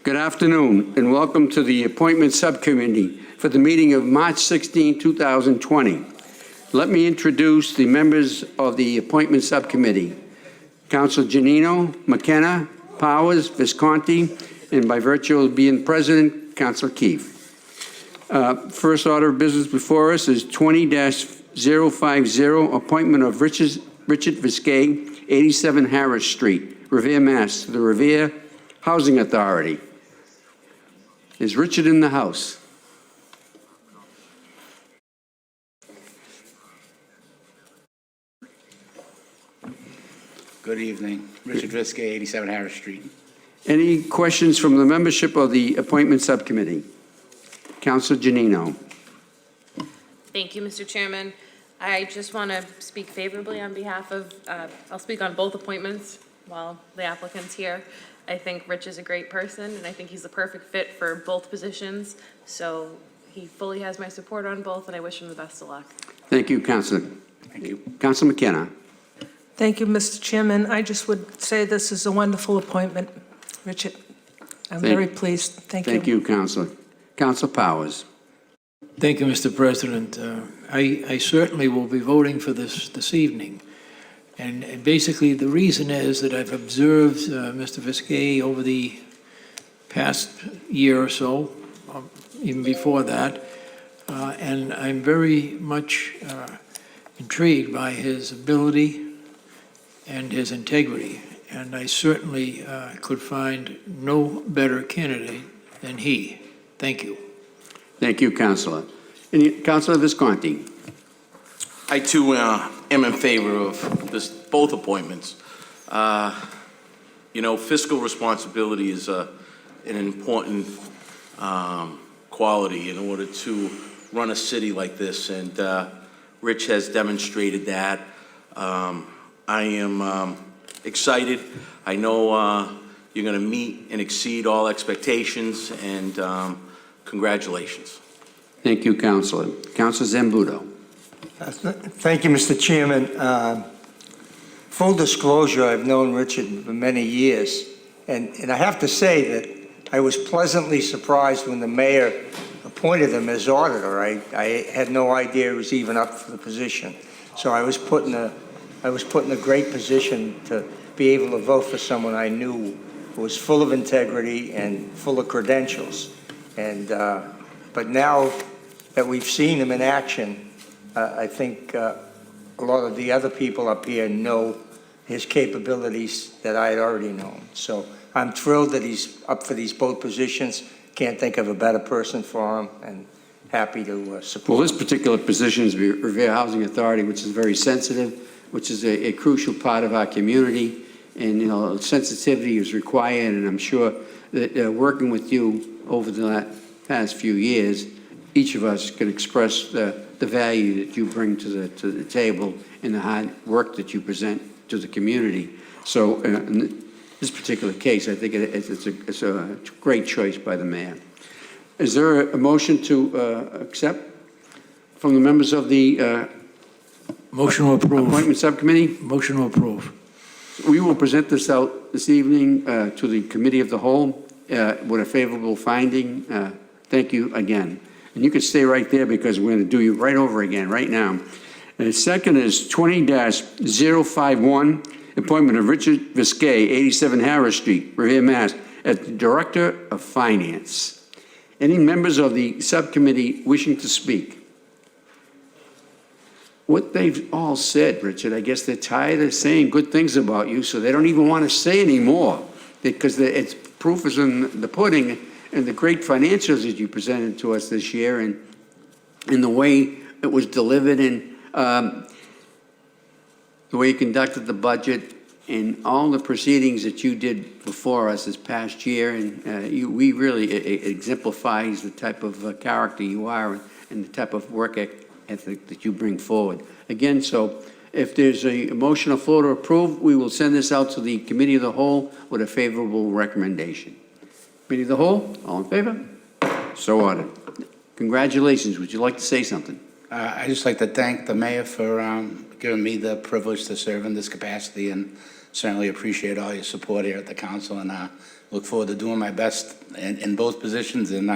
Good afternoon, and welcome to the Appointment Subcommittee for the meeting of March 16, 2020. Let me introduce the members of the Appointment Subcommittee. Councilor Janino, McKenna, Powers, Visconti, and by virtue of being president, Councilor Keefe. First order of business before us is 20-050, appointment of Richard Viscay, 87 Harris Street, Revere, Mass., to the Revere Housing Authority. Is Richard in the house? Good evening. Richard Viscay, 87 Harris Street. Any questions from the membership of the Appointment Subcommittee? Councilor Janino. Thank you, Mr. Chairman. I just want to speak favorably on behalf of, I'll speak on both appointments while the applicant's here. I think Rich is a great person, and I think he's the perfect fit for both positions. So he fully has my support on both, and I wish him the best of luck. Thank you, Councilor. Thank you. Councilor McKenna. Thank you, Mr. Chairman. I just would say this is a wonderful appointment, Richard. I'm very pleased. Thank you. Thank you, Councilor. Councilor Powers. Thank you, Mr. President. I certainly will be voting for this evening. And basically, the reason is that I've observed Mr. Viscay over the past year or so, even before that, and I'm very much intrigued by his ability and his integrity. And I certainly could find no better candidate than he. Thank you. Thank you, Councilor. Councilor Visconti. I too am in favor of both appointments. Fiscal responsibility is an important quality in order to run a city like this, and Rich has demonstrated that. I am excited. I know you're going to meet and exceed all expectations, and congratulations. Thank you, Councilor. Councilor Zambudo. Thank you, Mr. Chairman. Full disclosure, I've known Richard for many years, and I have to say that I was pleasantly surprised when the mayor appointed him as auditor. I had no idea he was even up for the position. So I was put in a great position to be able to vote for someone I knew who was full of integrity and full of credentials. And but now that we've seen him in action, I think a lot of the other people up here know his capabilities that I had already known. So I'm thrilled that he's up for these both positions. Can't think of a better person for him, and happy to support Well, this particular position is Revere Housing Authority, which is very sensitive, which is a crucial part of our community. And, sensitivity is required, and I'm sure that working with you over the past few years, each of us can express the value that you bring to the table and the hard work that you present to the community. So in this particular case, I think it's a great choice by the mayor. Is there a motion to accept from the members of the Motion to approve. Appointment Subcommittee? Motion to approve. We will present this out this evening to the Committee of the Whole with a favorable finding. Thank you again. And you can stay right there because we're going to do you right over again right now. And the second is 20-051, appointment of Richard Viscay, 87 Harris Street, Revere, Mass., as the Director of Finance. Any members of the subcommittee wishing to speak? What they've all said, Richard, I guess they're tired of saying good things about you, so they don't even want to say anymore because it's proof is in the pudding. And the great financials that you presented to us this year, and the way it was delivered, and the way you conducted the budget, and all the proceedings that you did before us this past year, and we really exemplifies the type of character you are and the type of work ethic that you bring forward. Again, so if there's a motion or floor to approve, we will send this out to the Committee of the Whole with a favorable recommendation. Committee of the Whole, all in favor? So ordered. Congratulations. Would you like to say something? I'd just like to thank the mayor for giving me the privilege to serve in this capacity, and certainly appreciate all your support here at the council, and look forward to doing my best in both positions. And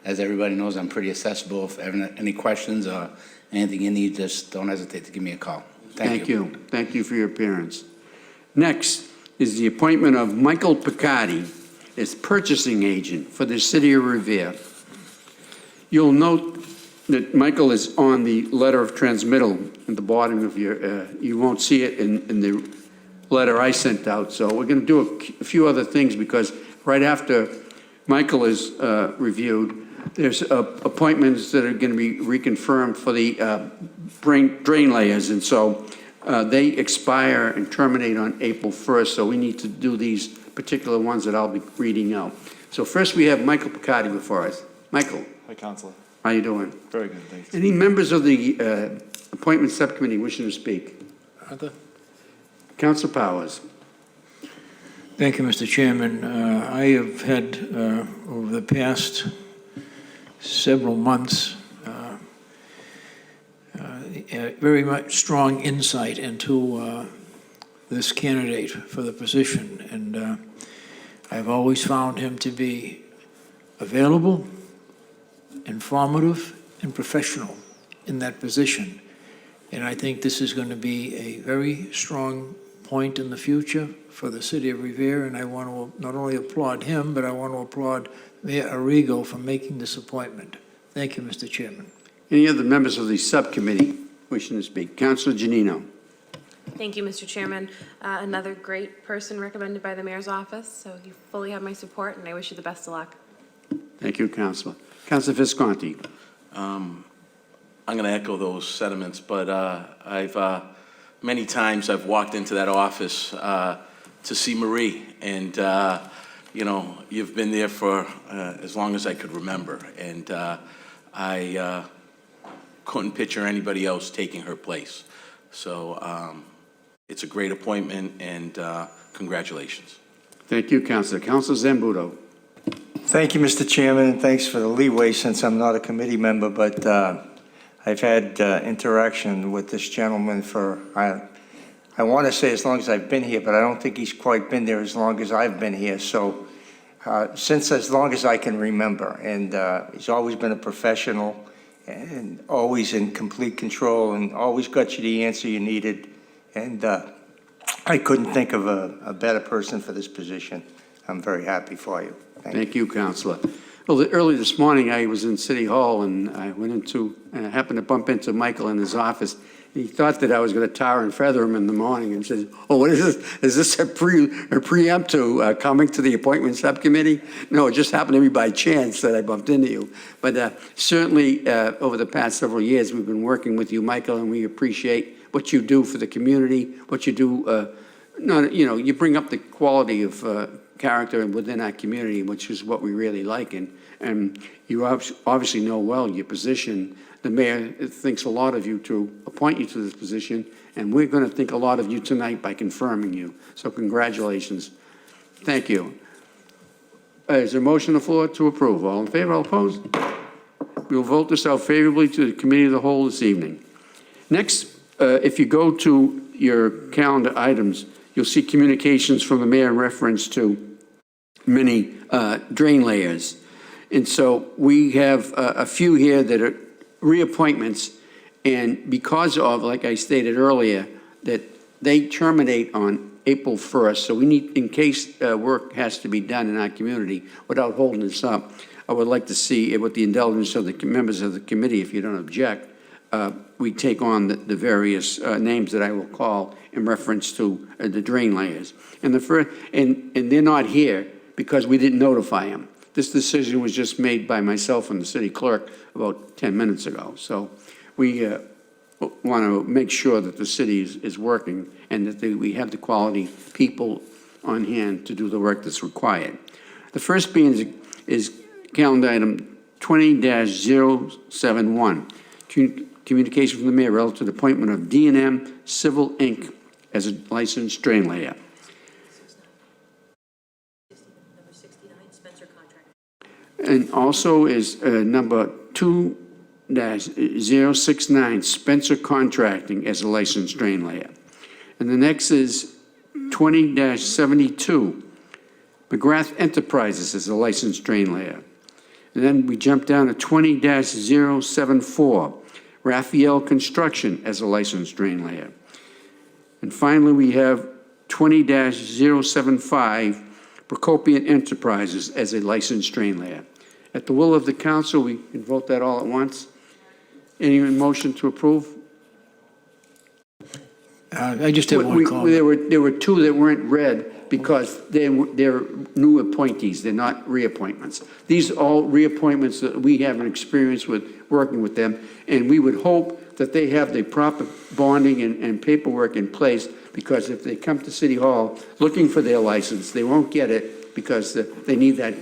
as everybody knows, I'm pretty accessible. If ever any questions or anything you need, just don't hesitate to give me a call. Thank you. Thank you for your appearance. Next is the appointment of Michael Picardi as purchasing agent for the city of Revere. You'll note that Michael is on the letter of transmittal at the bottom of your, you won't see it in the letter I sent out. So we're going to do a few other things, because right after Michael is reviewed, there's appointments that are going to be reconfirmed for the drain layers. And so they expire and terminate on April 1st. So we need to do these particular ones that I'll be reading out. So first we have Michael Picardi before us. Michael, Hi, Counselor. how you doing? Very good, thanks. Any members of the appointment subcommittee wishing to speak? Arthur? Council Powers. Thank you, Mr. Chairman. I have had, over the past several months, very much strong insight into this candidate for the position, and I've always found him to be available, informative, and professional in that position. And I think this is going to be a very strong point in the future for the city of Revere, and I want to not only applaud him, but I want to applaud Mayor Arrigo for making this appointment. Thank you, Mr. Chairman. Any other members of the subcommittee wishing to speak? Councilor Janino. Thank you, Mr. Chairman. Another great person recommended by the mayor's office, so you fully have my support, and I wish you the best of luck. Thank you, Councilor. Councilor Visconti. I'm going to echo those sentiments, but I've many times I've walked into that office to see Marie, and you know, you've been there for as long as I could remember, and I couldn't picture anybody else taking her place. So it's a great appointment, and congratulations. Thank you, Councilor. Councilor Zambudo. Thank you, Mr. Chairman, and thanks for the leeway since I'm not a committee member, but I've had interaction with this gentleman for, I want to say as long as I've been here, but I don't think he's quite been there as long as I've been here. So since as long as I can remember, and he's always been a professional and always in complete control and always got you the answer you needed. And I couldn't think of a better person for this position. I'm very happy for you. Thank you, Councilor. Well, early this morning, I was in City Hall, and I went into, and I happened to bump into Michael in his office. He thought that I was going to tar and feather him in the morning, and said, "Oh, what is this? Is this a preempt to coming to the appointment subcommittee?" No, it just happened to be by chance that I bumped into you. But certainly, over the past several years, we've been working with you, Michael, and we appreciate what you do for the community, what you do. You bring up the quality of character within our community, which is what we really like. And you obviously know well your position. The mayor thinks a lot of you to appoint you to this position, and we're going to think a lot of you tonight by confirming you. So congratulations. Thank you. Is there a motion on the floor to approve? All in favor, all opposed? We will vote this out favorably to the committee of the whole this evening. Next, if you go to your calendar items, you'll see communications from the mayor in reference to many drain layers. And so we have a few here that are reappointments, and because of, like I stated earlier, that they terminate on April 1st, so we need, in case work has to be done in our community, without holding this up, I would like to see, with the indulgence of the members of the committee, if you don't object, we take on the various names that I will call in reference to the drain layers. And and they're not here because we didn't notify them. This decision was just made by myself and the city clerk about 10 minutes ago. So we want to make sure that the city is working and that we have the quality people on hand to do the work that's required. The first being is calendar item 20-071, communication from the mayor relative to the appointment of D&M Civil Inc. as a licensed drain layer. And also is number 2-069, Spencer Contracting as a licensed drain layer. And the next is 20-72, McGrath Enterprises as a licensed drain layer. And then we jump down to 20-074, Raphael Construction as a licensed drain layer. And finally, we have 20-075, Procopian Enterprises as a licensed drain layer. At the will of the council, we can vote that all at once. Any motion to approve? I just have one There comment. were two that weren't read because they're new appointees, they're not reappointments. These are all reappointments that we have an experience with working with them, and we would hope that they have the proper bonding and paperwork in place, because if they come to City Hall looking for their license, they won't get it because they need that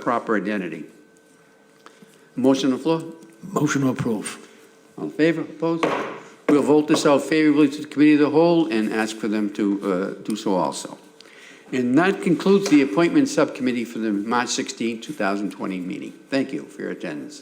proper identity. Motion on the floor? Motion to approve. All in favor? Opposed? We'll vote this out favorably to the Committee of the Whole and ask for them to do so also. And that concludes the Appointment Subcommittee for the March 16, 2020 meeting. Thank you for your attendance.